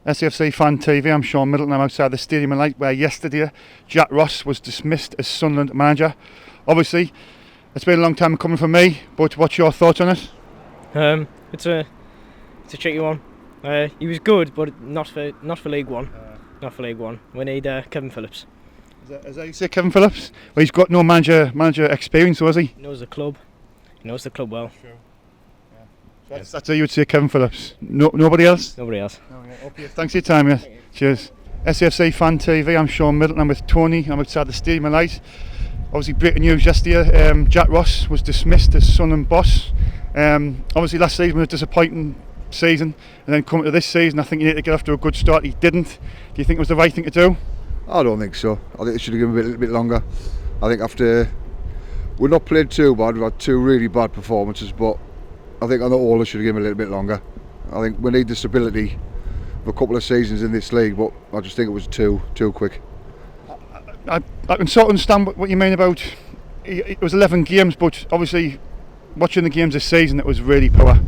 SAFC Fan TV, I'm Shaun Middleton. I'm outside the Stadium of Light where yesterday Jack Ross was dismissed as Sunderland manager. Obviously, it's been a long time coming for me, but what's your thoughts on it? It's a tricky one. He was good, but not for League One. Not for League One. We need Kevin Phillips. Is that you say, Kevin Phillips? Well, he's got no manager experience, has he? He knows the club. He knows the club well. Sure. Yeah. So that's how you would say Kevin Phillips. Nobody else? Nobody else. Okay. Thanks for your time, yeah. Cheers. SAFC Fan TV, I'm Shaun Middleton. I'm with Tony. I'm outside the Stadium of Light. Obviously, breaking news yesterday, Jack Ross was dismissed as Sunderland boss. Obviously, last season was a disappointing season, and then coming to this season, I think you need to get off to a good start. He didn't. Do you think it was the right thing to do? I don't think so. I think they should have given him a little bit longer. I think after we've not played too bad, we've had two really bad performances, but I think on the whole they should have given him a little bit longer. I think we need the stability of a couple of seasons in this league, but I just think it was too quick. I can sort of understand what you mean about it was 11 games, but obviously watching the games this season, it was really poor.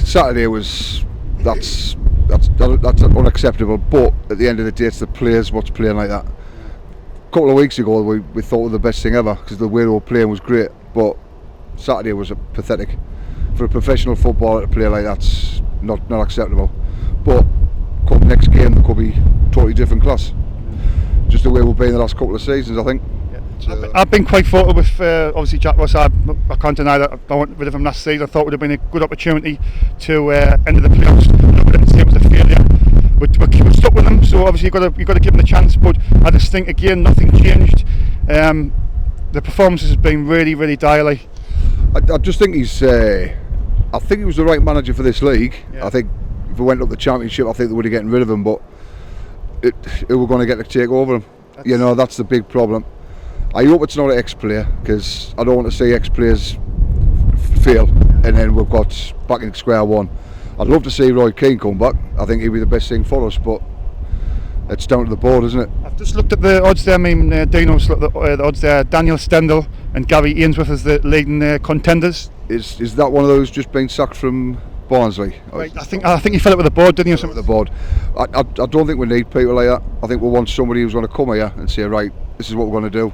Saturday was that's unacceptable, but at the end of the day it's the players what's playing like that. A couple of weeks ago we thought it was the best thing ever because the way they were playing was great, but Saturday was pathetic. For a professional footballer to play like that's not acceptable, but come next game there could be totally different class, just the way we've been the last couple of seasons, I think. I've been quite fortunate with obviously Jack Ross. I can't deny that I went rid of him last season. I thought it would have been a good opportunity to end the playoffs. I didn't see it was a failure. We're stuck with him, so obviously you've got to give him a chance. But I just think again nothing changed. The performances have been really dire. I just think he's. I think he was the right manager for this league. Yeah. I think if we went up the Championship, I think they would have gotten rid of him. But who we're going to get to take over him? That's the big problem. I hope it's not an ex-player, because I don't want to see ex-players fail and then we've got back in square one. I'd love to see Roy Keane come back. I think he'd be the best thing for us, but it's down to the board, isn't it? I've just looked at the odds there. I mean, Dino's looked at the odds there. Daniel Stendhal and Gary Ainsworth as the leading contenders. Is that one of those just being sacked from Barnsley? Right, I think he fell out with the board, didn't he? Or something? With the board. I don't think we need people like that. I think we want somebody who's going to come here and say, right, this is what we're going to do,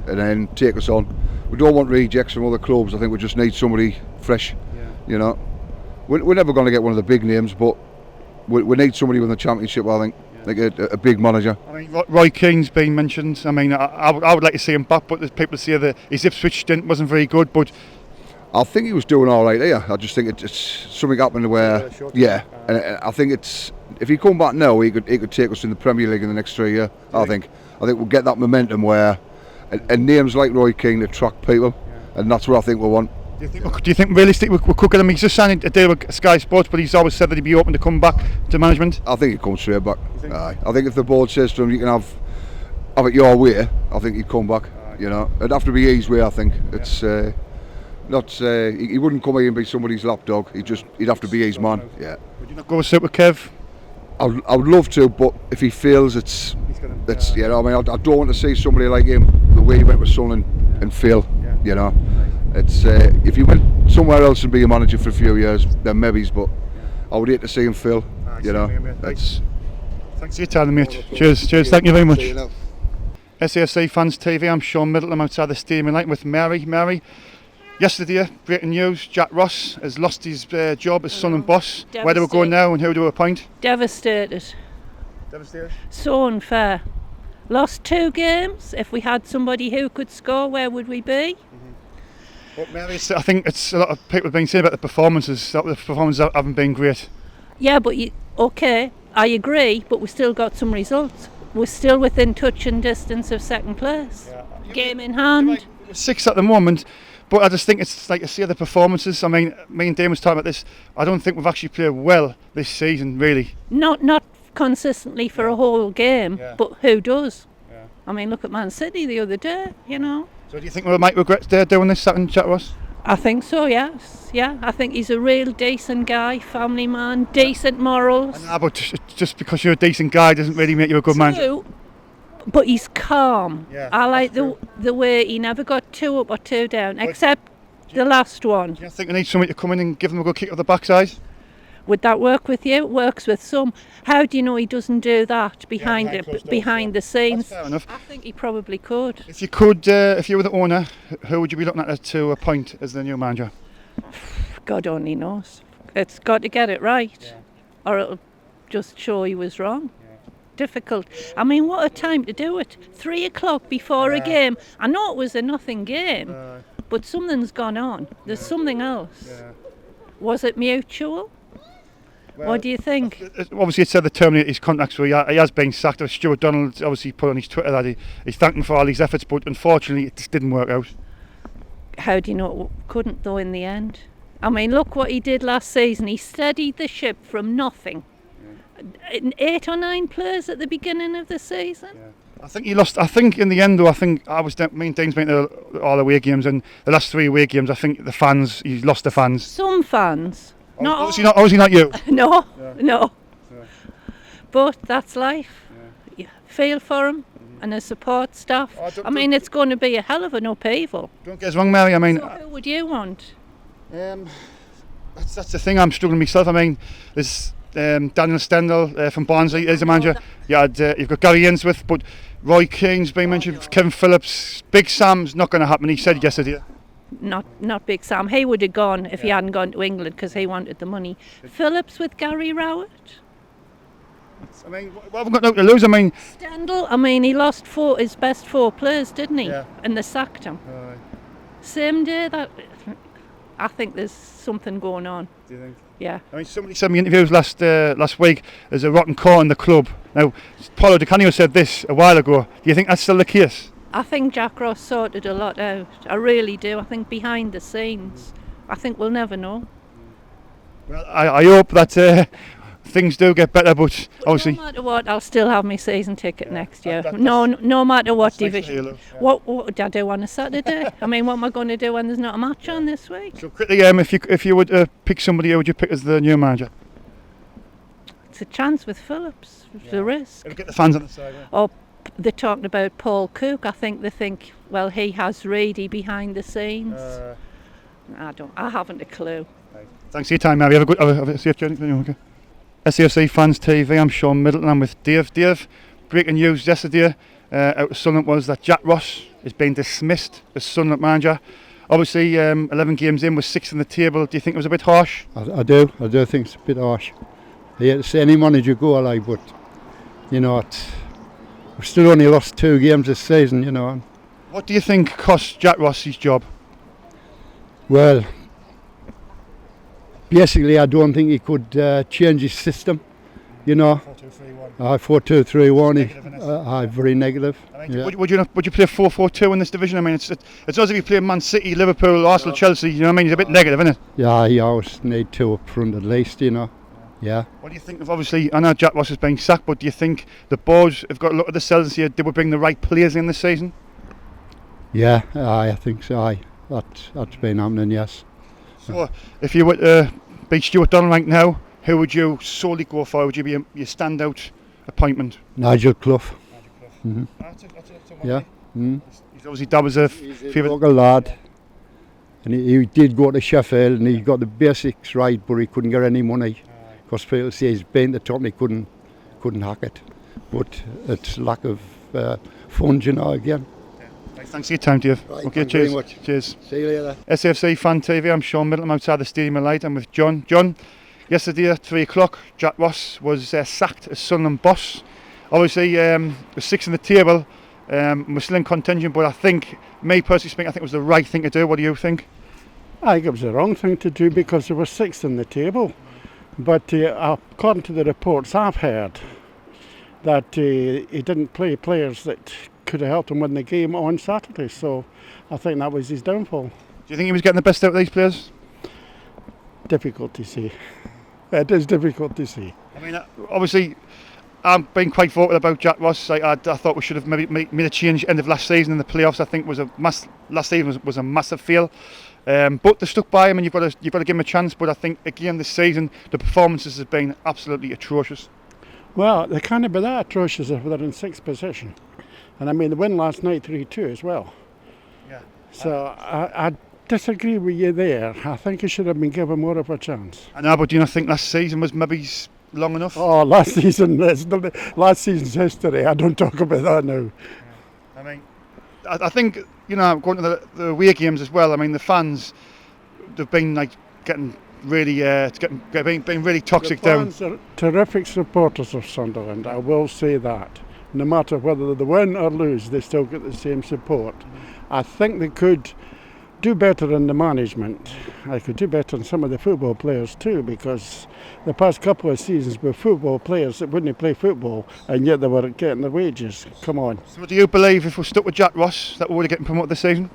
and then take us on. We don't want rejects from other clubs. I think we just need somebody fresh. Yeah. We're never going to get one of the big names, but we need somebody in the Championship, I think. Like a big manager. I mean, Roy Keane's been mentioned. I mean, I would like to see him back, but there's people say that his Ipswich stint wasn't very good. But I think he was doing all right here. I just think it's something happened where, and I think it's if he come back now, he could take us in the Premier League in the next 3 years. I think we'll get that momentum where, and names like Roy Keane attract people, and that's what I think we want. Do you think realistically we could get him? He's just signed a deal with Sky Sports, but he's always said that he'd be open to come back to management. I think he'd come straight back. Aye. I think if the board says to him, you can have it your way, I think he'd come back. It'd have to be his way. I think it's not. He wouldn't come here and be somebody's lapdog. He'd have to be his man. Yeah. Would you not go sit with Kev? I would love to, but if he fails, it's. I don't want to see somebody like him the way he went with Sunderland and fail. It's if he went somewhere else and be a manager for a few years, then maybe. But I would hate to see him fail. Thanks for your time, mate. Cheers. Thank you very much. SAFC Fans TV. I'm Shaun Middleton. I'm outside the Stadium of Light with Mary. Mary, yesterday, breaking news: Jack Ross has lost his job as Sunderland boss. Where do we go now, and who do we appoint? Devastated. So unfair. Lost 2 games. If we had somebody who could score, where would we be? But Mary, I think it's a lot of people have been saying about the performances. That the performances haven't been great. Yeah, but okay, I agree. But we still got some results. We're still within touch and distance of second place. Game in hand. We're 6th at the moment. But I just think it's like I see the performances. I mean, me and Dame was talking about this. I don't think we've actually played well this season, really. Not consistently for a whole game, but who does? I mean, look at Man City the other day, So do you think we might regret doing this, Saturday, Jack Ross? I think so, yes. Yeah, I think he's a real decent guy, family man, decent morals. But just because you're a decent guy doesn't really make you a good man. But he's calm. I like the way he never got 2 up or 2 down, except the last one. Do you think we need somebody to come in and give them a good kick off the backside? Would that work with you? It works with some. How do you know he doesn't do that behind behind the scenes? That's fair enough. I think he probably could. If you could, if you were the owner, who would you be looking at to appoint as the new manager? God only knows. It's got to get it right, or it'll just show he was wrong. Difficult. I mean, what a time to do it. 3 o'clock before a game. I know it was a nothing game, but something's gone on. There's something else. Was it mutual? Well, what do you think? Obviously, it said they terminated his contract, so he has been sacked. Stuart Donald obviously put on his Twitter that he's thanked him for all his efforts, but unfortunately, it just didn't work out. How do you know it couldn't, though, in the end? I mean, look what he did last season. He steadied the ship from nothing. 8 or 9 players at the beginning of the season. I think he lost. I think in the end, though, me and Dean's been to all away games, and the last 3 away games, I think the fans, he lost the fans. Some fans. Not obviously not you. No. But that's life. You feel for him and his support staff. I mean, it's going to be a hell of an upheaval. Don't get us wrong, Mary. I mean, so who would you want? That's the thing. I'm struggling myself. I mean, there's Daniel Stendhal from Barnsley is a manager. You've got Gary Ainsworth, but Roy Keane's been mentioned. Kevin Phillips, Big Sam's not going to happen. He said yesterday. Not Big Sam. He would have gone if he hadn't gone to England because he wanted the money. Phillips with Gary Rowett. I mean, what have we got now to lose? I mean, Stendhal. I mean, he lost his best 4 players, didn't he? And they sacked him. Same day that. I think there's something going on. Do you think? Yeah. I mean, somebody sent me interviews last week. There's a rotten core in the club. Now, Paulo Di Canio said this a while ago. Do you think that's still the case? I think Jack Ross sorted a lot out. I really do. I think behind the scenes, I think we'll never know. Well, I hope that things do get better, but obviously. No matter what, I'll still have my season ticket next year. No matter what division. What I do on a Saturday? I mean, what am I going to do when there's not a match on this week? So quickly, if you would pick somebody, who would you pick as the new manager? It's a chance with Phillips. It's a risk. It'll get the fans on the side. Or they're talking about Paul Cook. I think they think, well, he has Reedy behind the scenes. I haven't a clue. Right. Thanks for your time, Mary. Have a safe journey. Okay. SAFC Fans TV, I'm Shaun Middleton. I'm with Dave. Dave, breaking news yesterday out of Sunderland was that Jack Ross is being dismissed as Sunderland manager. Obviously, 11 games in, was 6th in the table. Do you think it was a bit harsh? I do think it's a bit harsh. I hate to say any manager go alive, but you know, we've still only lost 2 games this season, you know. What do you think cost Jack Ross his job? Well, basically, I don't think he could change his system, you know. 4-2-3-1. Very negative. I mean, would you play 4-4-2 in this division? I mean, it's as if you play Man City, Liverpool, Arsenal, Chelsea. You know what I mean? It's a bit negative, isn't it? Yeah, you always need 2 up front at least, you know. Yeah. What do you think of, obviously, I know Jack Ross is being sacked, but do you think the board have got to look at themselves and see they would bring the right players in this season? Yeah, I think so. That's been happening, yes. So, if you were to beat Stuart Donald right now, who would you solely go for? Would you be your standout appointment? Nigel Clough. Mm-hmm. Yeah. Mm. He's obviously that was a favourite local lad, and he did go to Sheffield, and he got the basics right, but he couldn't get any money. Because people say he's been at the top and he couldn't hack it. But it's lack of funds, you know, again. Thanks for your time, Dave. Right, okay, cheers. Very much. Cheers. See you later. SAFC Fan TV, I'm Shaun Middleton. I'm outside the Stadium of Light. I'm with John. John, yesterday at 3 o'clock, Jack Ross was sacked as Sunderland boss. Obviously, we're 6th in the table. We're still in contention, but I think, me personally speaking, I think it was the right thing to do. What do you think? I think it was the wrong thing to do because they were 6th in the table. But according to the reports I've heard, that he didn't play players that could have helped him win the game on Saturday. So I think that was his downfall. Do you think he was getting the best out of these players? Difficult to see. It is difficult to see. I mean, obviously, I've been quite vocal about Jack Ross. I thought we should have maybe made a change end of last season in the playoffs. I think last season was a massive fail. But they stuck by him, and you've got to give him a chance. But I think again this season the performances have been absolutely atrocious. Well, they can't be that atrocious if they're in 6th position, and I mean they win last night 3-2 as well. Yeah. So disagree with you there. I think he should have been given more of a chance. I know, but do you not think last season was maybe long enough? Oh, last season's history. I don't talk about that now. I mean, I think, going to the away games as well. I mean, the fans, they've been like getting really, being really toxic The down. fans are terrific supporters of Sunderland. I will say that. No matter whether they win or lose, they still get the same support. I think they could do better in the management. I could do better in some of the football players too, because the past couple of seasons were football players that wouldn't play football, and yet they were getting their wages. Come on. So do you believe if we're stuck with Jack Ross that we're getting promoted this season?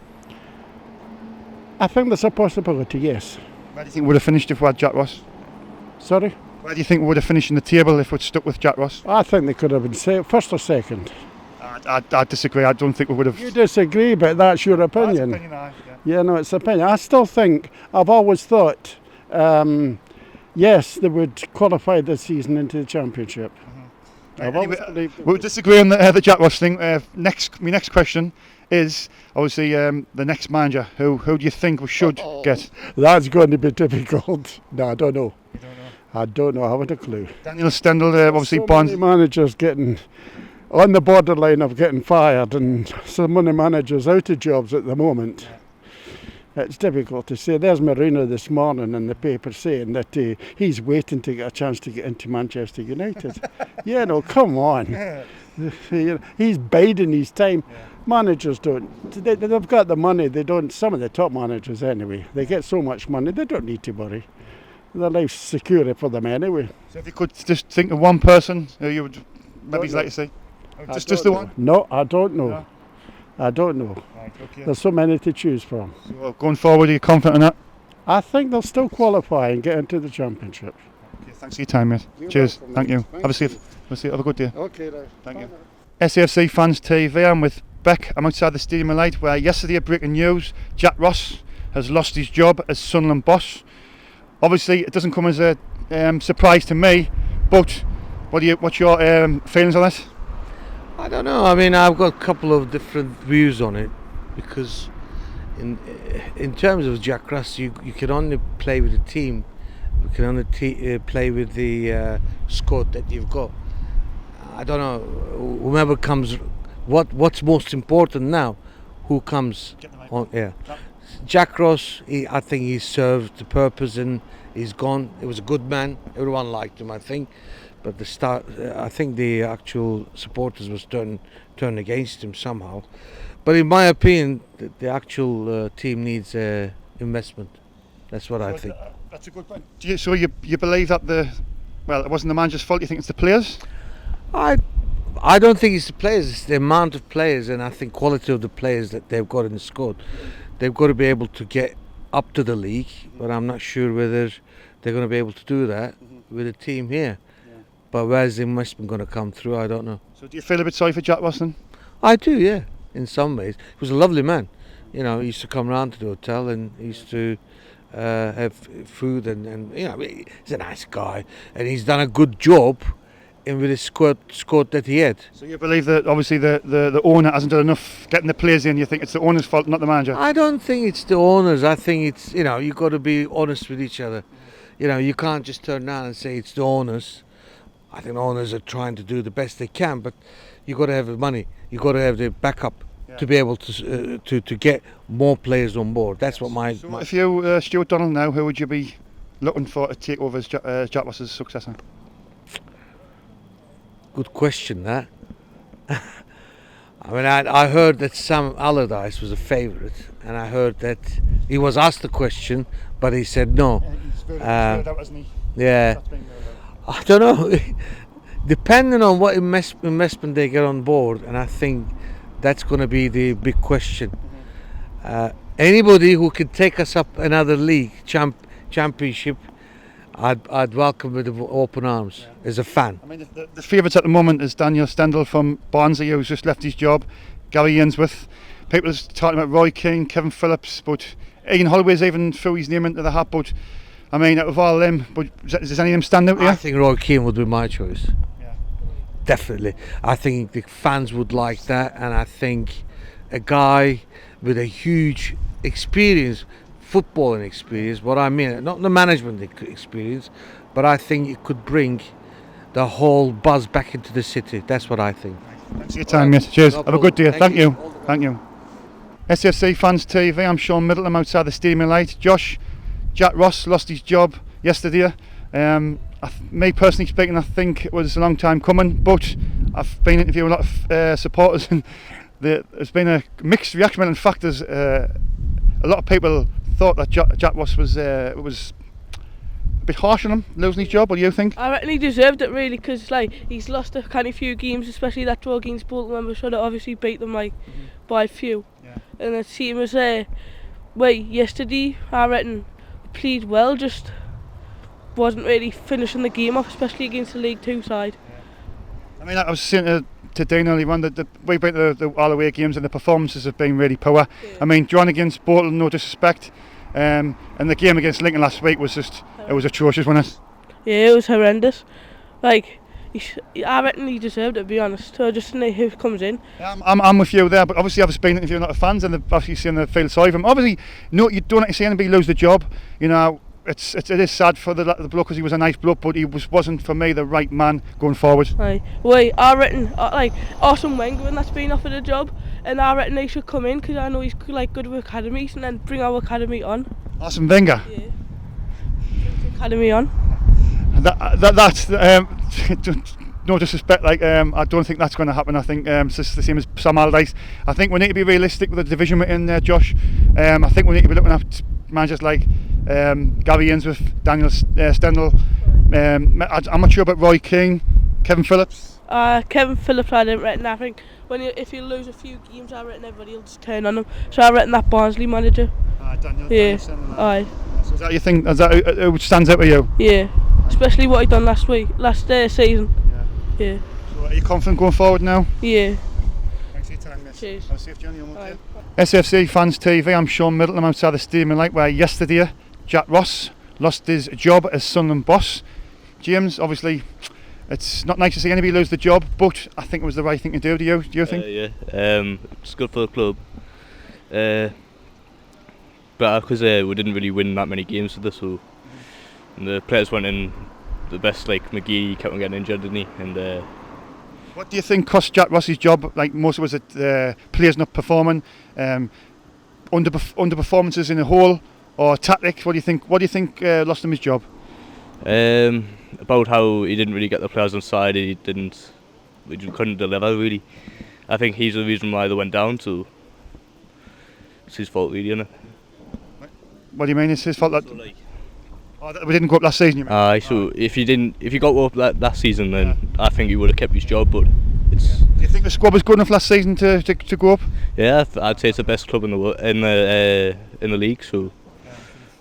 I think there's a possibility, yes. Where do you think we would have finished if we had Jack Ross? Sorry? Where do you think we would have finished in the table if we're stuck with Jack Ross? I think they could have been first or second. I disagree. I don't think we would have. You disagree, but that's your opinion. Yeah, no, it's opinion. I still think, I've always thought, yes, they would qualify this season into the Championship. I've always believed they We'll would. disagree on the Jack Ross thing. My next question is obviously the next manager. Who do you think we should get? That's going to be difficult. No, I don't know. You don't know? I don't know. I haven't a clue. Daniel Stendhal, obviously So Barnes. many managers getting on the borderline of getting fired, and so many managers out of jobs at the moment. It's difficult to say. There's Marino this morning in the paper saying that he's waiting to get a chance to get into Manchester United. Come on. He's biding his time. Managers don't. They've got the money. They don't. Some of the top managers anyway. They get so much money. They don't need to worry. Their life's secure for them anyway. So if you could just think of one person who you would maybe Don't like know. to see, I just don't the know. one. No, I don't know. No? I don't know. Right, okay. There's so many to choose from. So going forward, are you confident in that? I think they'll still qualify and get into the Championship. Okay, thanks for your time, mate. You're Cheers. welcome, Thank mate. you. Thank Have a you. safe. Have a good day. Okay, then. Thank you. SAFC Fans TV. I'm with Beck. I'm outside the Stadium of Light, where yesterday, breaking news: Jack Ross has lost his job as Sunderland boss. Obviously, it doesn't come as a surprise to me, but what's your feelings on it? I don't know. I mean, I've got a couple of different views on it, because in terms of Jack Ross, you can only play with the team. You can only play with the squad that you've got. I don't know. Whomever comes, what's most important now? Who comes on? Yeah, Jack Ross. I think he served the purpose and he's gone. He was a good man. Everyone liked him, I think. But I think the actual supporters was turned against him somehow. But in my opinion, the actual team needs investment. That's what I think. That's a good point. So you believe that it wasn't the manager's fault? You think it's the players? I don't think it's the players. It's the amount of players, and I think quality of the players that they've got in the squad. They've got to be able to get up to the league, but I'm not sure whether they're going to be able to do that with a team here. But where's the investment going to come through? I don't know. So do you feel a bit sorry for Jack Ross then? I do, yeah. In some ways, he was a lovely man. He used to come round to the hotel and he used to have food and he's a nice guy and he's done a good job with the squad that he had. So you believe that obviously the owner hasn't done enough getting the players in? You think it's the owner's fault, not the manager? I don't think it's the owners. I think it's you've got to be honest with each other. You can't just turn around and say it's the owners. I think owners are trying to do the best they can, but you've got to have the money. You've got to have the backup to be able to get more players on board. That's what my If you Stuart Donald now, who would you be looking for to take over as Jack Ross's successor? Good question, that. I mean, I heard that Sam Allardyce was a favourite, and I heard that he was asked the question, but he said no. He's very out, hasn't he? Yeah. I don't know. Depending on what investment they get on board, and I think that's going to be the big question. Anybody who can take us up another league, championship, I'd welcome with open arms as a fan. I mean, the favourites at the moment is Daniel Stendhal from Barnsley, who's just left his job. Gary Ainsworth. People are talking about Roy Keane, Kevin Phillips, but Ian Holloway's even threw his name into the hat. But I mean, out of all them, but does any of them stand out to you? I think Roy Keane would be my choice. Yeah. Definitely. I think the fans would like that, and I think a guy with a huge experience, footballing experience, what I mean, not the management experience, but I think it could bring the whole buzz back into the city. That's what I think. Thanks for your time, mate. Cheers. No Have a good day. Thank you. All the best. Thank you. SAFC Fans TV, I'm Shaun Middleton outside the Stadium Light. Josh, Jack Ross lost his job yesterday. Me personally speaking, I think it was a long time coming, but I've been interviewing a lot of supporters and there's been a mixed reaction. In fact, there's a lot of people thought that Jack Ross was a bit harsh on him losing his job. What do you think? I reckon he deserved it really, because like he's lost a kind of few games, especially that draw against Bolton when we should have obviously beat them like by a few. Yeah. And the team was yesterday I reckon played well, just wasn't really finishing the game off, especially against the League 2 side. I mean, I was saying to Dean earlier on that we've been to the all away games and the performances have been really poor. Yeah. I mean, drawing against Bolton, no disrespect, and the game against Lincoln last week was just, it was atrocious, wasn't it? Yeah, it was horrendous. Like, I reckon he deserved it, to be honest. So just to know who comes in. I'm with you there, but obviously I've been interviewing a lot of fans and they've obviously seen the feel sorry for him. Obviously, no, you don't like to see anybody lose the job. You know, it is sad for the bloke because he was a nice bloke, but he wasn't for me the right man going forward. Aye. Wait, I reckon like Arsene Wenger, when that's been offered a job, and I reckon they should come in because I know he's like good with academies, and then bring our academy on. Arsene Wenger. Yeah. Bring the academy on. That's no disrespect. Like I don't think that's going to happen. I think it's just the same as Sam Allardyce. I think we need to be realistic with the division we're in there, Josh. I think we need to be looking at managers like Gary Ainsworth, Daniel Stendhal. I'm not sure about Roy Keane, Kevin Phillips. Kevin Phillips, I didn't reckon. I think if you lose a few games, I reckon everybody will just turn on him. So I reckon that Barnsley manager. Daniel Stendhal. Aye. So is that you think? Is that who stands out with you? Yeah. Especially what he done last season. Yeah. So are you confident going forward now? Yeah. Thanks for your time, miss. Cheers. Have a safe journey home, okay? SAFC Fans TV, I'm Shaun Middleton outside the Stadium Light, where yesterday Jack Ross lost his job as Sunderland boss. James, obviously it's not nice to see anybody lose the job, but I think it was the right thing to do. Do you think? Yeah, it's good for the club. But because we didn't really win that many games with this, so and the players went in the best. Like McGee kept on getting injured, didn't he? And what do you think cost Jack Ross his job? Like, most was it players not performing, underperformances in a whole, or tactics? What do you think lost him his job? About how he didn't really get the players on side. He couldn't deliver really. I think he's the reason why they went down. So it's his fault really, isn't it? What do you mean it's his fault? So like, that we didn't go up last season, you mean? So if he got up that season, then I think he would have kept his job. But it's. Do you think the squad was good enough last season to go up? Yeah, I'd say it's the best club in the league. So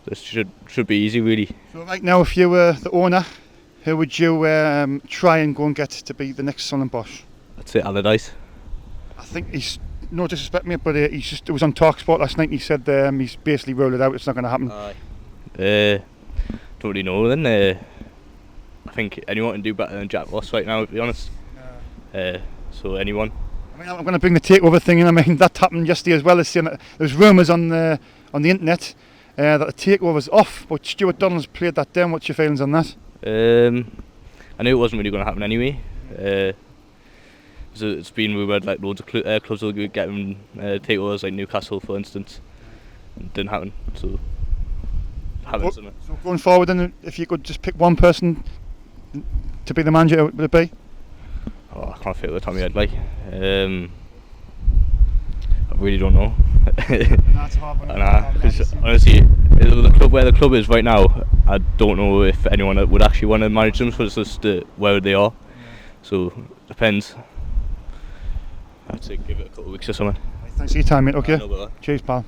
this should be easy, really. So right now, if you were the owner, who would you try and go and get to be the next Sunderland boss? I'd say Allardyce. I think he's, no disrespect mate, but it was on TalkSport last night and he said he's basically ruled it out, it's not going to happen. Don't really know then. I think anyone can do better than Jack Ross right now, to be honest. So anyone. I mean, I'm going to bring the takeover thing in. I mean, that happened yesterday as well. There's rumours on the internet that the takeover's off, but Stuart Donald's played that down. What's your feelings on that? I knew it wasn't really going to happen anyway. So it's been rumoured like loads of clubs will get takeovers, like Newcastle for instance. It didn't happen, so it happens, isn't it? So going forward, then, if you could just pick one person to be the manager, who would it be? Oh, I can't feel the top of my head, like. I really don't know. That's a hard one. Because honestly, the club where the club is right now, I don't know if anyone would actually want to manage them. So it's just where they are. So depends. I'd say give it a couple of weeks or something. Thanks for your time, mate. Okay. No bother. Cheers, pal.